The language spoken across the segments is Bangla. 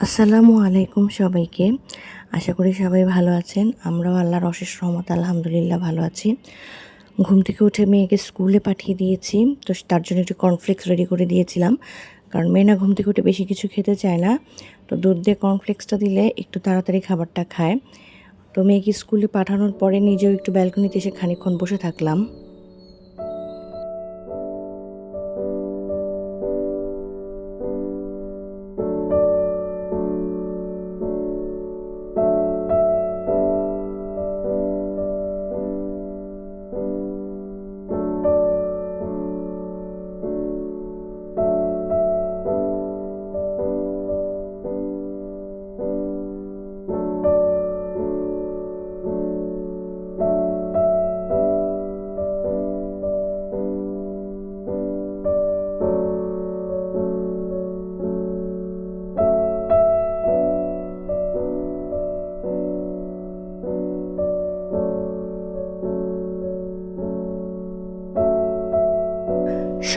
আসসালামু আলাইকুম সবাইকে। আশা করি সবাই ভালো আছেন। আমরাও আল্লাহর অশেষ রহমত আলহামদুলিল্লাহ ভালো আছি। ঘুম থেকে উঠে মেয়েকে স্কুলে পাঠিয়ে দিয়েছি। তো তার জন্য একটু কর্নফ্লেক্স রেডি করে দিয়েছিলাম। কারণ মেয়ে না ঘুম থেকে উঠে বেশি কিছু খেতে চায় না। তো দুধ দিয়ে কর্নফ্লেক্সটা দিলে একটু তাড়াতাড়ি খাবারটা খায়। তো মেয়েকে স্কুলে পাঠানোর পরে নিজেও একটু ব্যালকনিতে এসে খানিকক্ষণ বসে থাকলাম।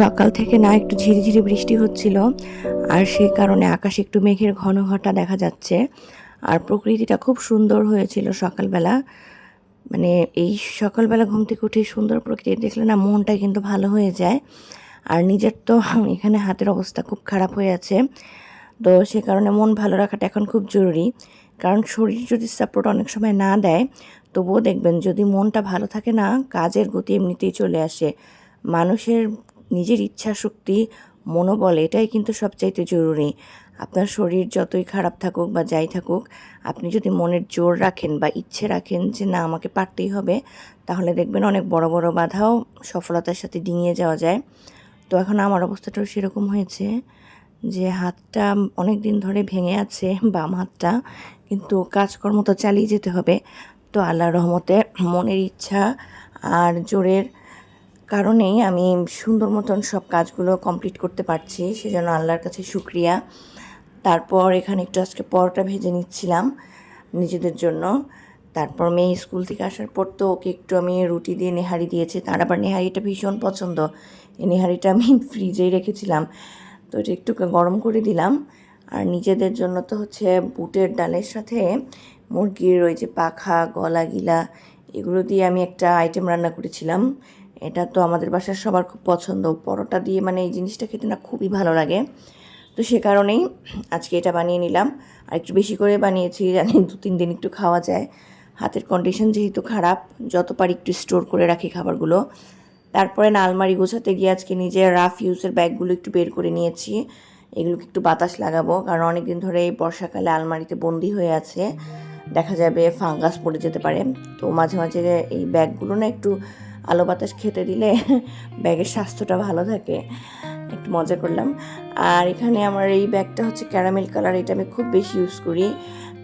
সকাল থেকে না একটু ঝিরিঝিরি বৃষ্টি হচ্ছিল, আর সেই কারণে আকাশে একটু মেঘের ঘন ঘটা দেখা যাচ্ছে। আর প্রকৃতিটা খুব সুন্দর হয়েছিল সকালবেলা। মানে এই সকালবেলা ঘুম থেকে উঠে সুন্দর প্রকৃতি দেখলে না মনটা কিন্তু ভালো হয়ে যায়। আর নিজের তো এখানে হাতের অবস্থা খুব খারাপ হয়ে আছে। তো সে কারণে মন ভালো রাখাটা এখন খুব জরুরি। কারণ শরীর যদি সাপোর্ট অনেক সময় না দেয়, তবুও দেখবেন যদি মনটা ভালো থাকে না, কাজের গতি এমনিতেই চলে আসে। মানুষের নিজের ইচ্ছা শক্তি, মনোবল এটাই কিন্তু সবচাইতে জরুরি। আপনার শরীর যতই খারাপ থাকুক বা যাই থাকুক, আপনি যদি মনের জোর রাখেন বা ইচ্ছে রাখেন যে না আমাকে পারতেই হবে, তাহলে দেখবেন অনেক বড় বড় বাধাও সফলতার সাথে ডিঙিয়ে যাওয়া যায়। তো এখন আমার অবস্থাটাও সেরকম হয়েছে যে হাতটা অনেক দিন ধরে ভেঙে আছে, বাম হাতটা, কিন্তু কাজকর্ম তো চালিয়ে যেতে হবে। তো আল্লাহর রহমতে মনের ইচ্ছা আর জোরের কারণেই আমি সুন্দর মতন সব কাজগুলো কমপ্লিট করতে পারছি, সেজন্য আল্লাহর কাছে শুক্রিয়া। তারপর এখানে একটু আজকে পরোটা ভেজে নিচ্ছিলাম নিজেদের জন্য। তারপর মেয়ে স্কুল থেকে আসার পর তো ওকে একটু আমি রুটি দিয়ে নেহারি দিয়েছি। তার আবার নেহারিটা ভীষণ পছন্দ। এই নেহারিটা আমি ফ্রিজেই রেখেছিলাম, তো এটা একটু গরম করে দিলাম। আর নিজেদের জন্য তো হচ্ছে বুটের ডালের সাথে মুরগির ওই যে পাখা, গলা গিলা, এগুলো দিয়ে আমি একটা আইটেম রান্না করেছিলাম। এটা তো আমাদের বাসার সবার খুব পছন্দ। পরোটা দিয়ে মানে এই জিনিসটা খেতে না খুবই ভালো লাগে। তো সে কারণেই আজকে এটা বানিয়ে নিলাম। আর একটু বেশি করে বানিয়েছি, জানি 2-3 দিন একটু খাওয়া যায়। হাতের কন্ডিশন যেহেতু খারাপ, যত পারি একটু স্টোর করে রাখি খাবারগুলো। তারপরে না আলমারি গোছাতে গিয়ে আজকে নিজের রাফ ইউজের ব্যাগগুলো একটু বের করে নিয়েছি। এগুলোকে একটু বাতাস লাগাবো, কারণ অনেক দিন ধরে এই বর্ষাকালে আলমারিতে বন্দি হয়ে আছে, দেখা যাবে ফাঙ্গাস পড়ে যেতে পারে। তো মাঝে মাঝে এই ব্যাগগুলো না একটু আলো বাতাস খেতে দিলে ব্যাগের স্বাস্থ্যটা ভালো থাকে। একটু মজা করলাম। আর এখানে আমার এই ব্যাগটা হচ্ছে ক্যারামেল কালার, এটা আমি খুব বেশি ইউজ করি।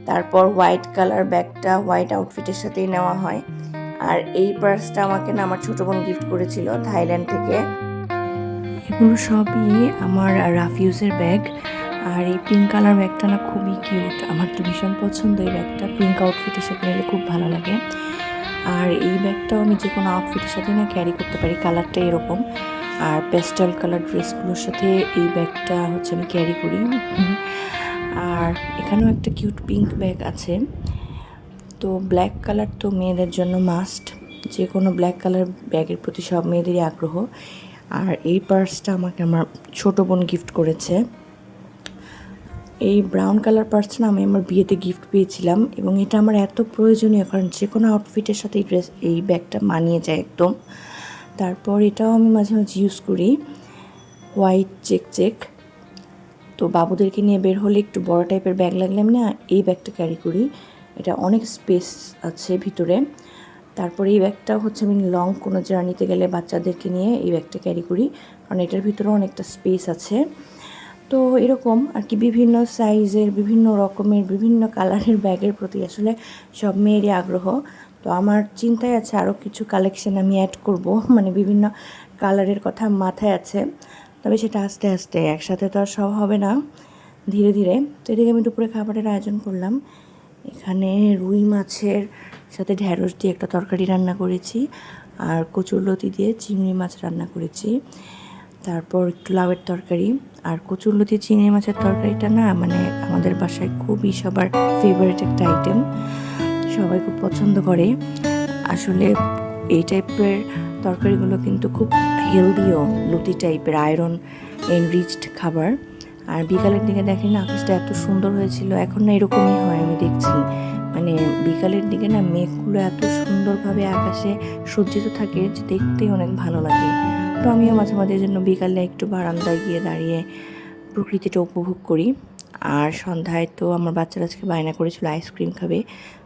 তারপর হোয়াইট কালার ব্যাগটা হোয়াইট আউটফিটের সাথেই নেওয়া হয়। আর এই পার্সটা আমাকে না আমার ছোটো বোন গিফট করেছিল থাইল্যান্ড থেকে। এগুলো সবই আমার রাফিউজের ব্যাগ। আর এই পিঙ্ক কালার ব্যাগটা না খুবই কিউট, আমার তো ভীষণ পছন্দ এই ব্যাগটা। পিঙ্ক আউটফিটের সাথে নিলে খুব ভালো লাগে। আর এই ব্যাগটাও আমি যে কোনো আউটফিটের সাথে না ক্যারি করতে পারি, কালারটা এরকম। আর পেস্টাল কালার ড্রেসগুলোর সাথে এই ব্যাগটা হচ্ছে আমি ক্যারি করি। আর এখানেও একটা কিউট পিঙ্ক ব্যাগ আছে। তো ব্ল্যাক কালার তো মেয়েদের জন্য মাস্ট, যে কোনো ব্ল্যাক কালার ব্যাগের প্রতি সব মেয়েদেরই আগ্রহ। আর এই পার্সটা আমাকে আমার ছোটো বোন গিফট করেছে। এই ব্রাউন কালার পার্সটা আমি আমার বিয়েতে গিফট পেয়েছিলাম, এবং এটা আমার এত প্রয়োজনীয়, কারণ যে কোনো আউটফিটের সাথে এই ব্যাগটা মানিয়ে যায় একদম। তারপর এটাও আমি মাঝে মাঝে ইউজ করি, হোয়াইট চেক চেক। তো বাবুদেরকে নিয়ে বের হলে একটু বড় টাইপের ব্যাগ লাগলে আমি না এই ব্যাগটা ক্যারি করি, এটা অনেক স্পেস আছে ভিতরে। তারপরে এই ব্যাগটা হচ্ছে আমি লং কোনো জার্নিতে গেলে বাচ্চাদেরকে নিয়ে এই ব্যাগটা ক্যারি করি, কারণ এটার ভিতরেও অনেকটা স্পেস আছে। তো এরকম আর কি বিভিন্ন সাইজের, বিভিন্ন রকমের, বিভিন্ন কালারের ব্যাগের প্রতি আসলে সব মেয়েরই আগ্রহ। তো আমার চিন্তায় আছে আরও কিছু কালেকশন আমি অ্যাড করব, মানে বিভিন্ন কালারের কথা মাথায় আছে। তবে সেটা আস্তে আস্তে, একসাথে তো আর সব হবে না, ধীরে ধীরে। তো এদিকে আমি দুপুরে খাবারের আয়োজন করলাম। এখানে রুই মাছের সাথে ঢ্যাঁড়স দিয়ে একটা তরকারি রান্না করেছি, আর কচুরলতি দিয়ে চিংড়ি মাছ রান্না করেছি। তারপর একটু লাউয়ের তরকারি আর কচুরলতি চিংড়ি মাছের তরকারিটা না মানে আমাদের বাসায় খুবই সবার ফেভারিট একটা আইটেম, সবাই খুব পছন্দ করে। আসলে এই টাইপের তরকারিগুলো কিন্তু খুব হেলদিও, লুতি টাইপের আয়রন এনরিচড খাবার। আর বিকালের দিকে দেখেন না আকাশটা এত সুন্দর হয়েছিল, এখন না এরকমই হয় আমি দেখছি, মানে বিকালের দিকে না মেঘগুলো এত সুন্দরভাবে আকাশে সজ্জিত থাকে যে দেখতেই অনেক ভালো লাগে। তো আমিও মাঝে মাঝে জন্য বিকালে একটু বারান্দায় গিয়ে দাঁড়িয়ে প্রকৃতিটা উপভোগ করি। আর সন্ধ্যায় তো আমার বাচ্চারা আজকে বায়না করেছিল আইসক্রিম খাবে,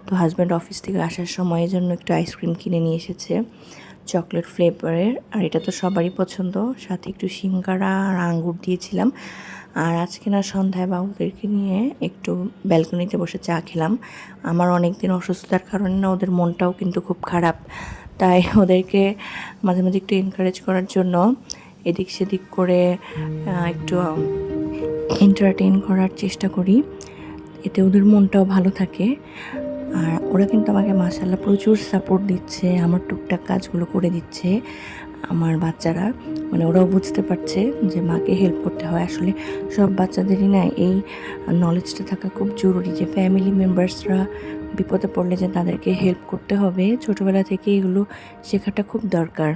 তো হাজব্যান্ড অফিস থেকে আসার সময়ের জন্য একটু আইসক্রিম কিনে নিয়ে এসেছে চকলেট ফ্লেভারের, আর এটা তো সবারই পছন্দ, সাথে একটু সিঙ্গারা আর আঙ্গুর দিয়েছিলাম। আর আজকে না সন্ধ্যায় বাবুদেরকে নিয়ে একটু ব্যালকনিতে বসে চা খেলাম। আমার অনেক দিন অসুস্থতার কারণে না ওদের মনটাও কিন্তু খুব খারাপ, তাই ওদেরকে মাঝে মাঝে একটু এনকারেজ করার জন্য এদিক সেদিক করে একটু এন্টারটেইন করার চেষ্টা করি, এতে ওদের মনটাও ভালো থাকে। আর ওরা কিন্তু আমাকে মাশাআল্লাহ প্রচুর সাপোর্ট দিচ্ছে, আমার টুকটাক কাজগুলো করে দিচ্ছে। আমার বাচ্চারা মানে ওরাও বুঝতে পারছে যে মাকে হেল্প করতে হয়। আসলে সব বাচ্চাদেরই না এই নলেজটা থাকা খুব জরুরি যে ফ্যামিলি মেম্বার্সরা বিপদে পড়লে যে তাদেরকে হেল্প করতে হবে, ছোটোবেলা থেকে এগুলো শেখাটা খুব দরকার।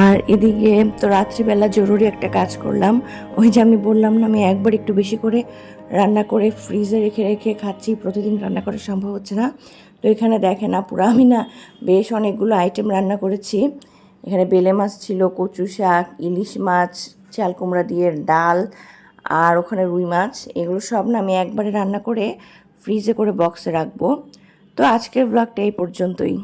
আর এদিকে তো রাত্রিবেলা জরুরি একটা কাজ করলাম, ওই যে আমি বললাম না আমি একবার একটু বেশি করে রান্না করে ফ্রিজে রেখে রেখে খাচ্ছি, প্রতিদিন রান্না করা সম্ভব হচ্ছে না। তো এখানে দেখে না পুরো আমি না বেশ অনেকগুলো আইটেম রান্না করেছি। এখানে বেলে মাছ ছিল, কচু শাক, ইলিশ মাছ, চাল কুমড়া দিয়ে ডাল, আর ওখানে রুই মাছ, এগুলো সব না আমি একবারে রান্না করে ফ্রিজে করে বক্সে রাখবো। তো আজকের ব্লগটা এই পর্যন্তই।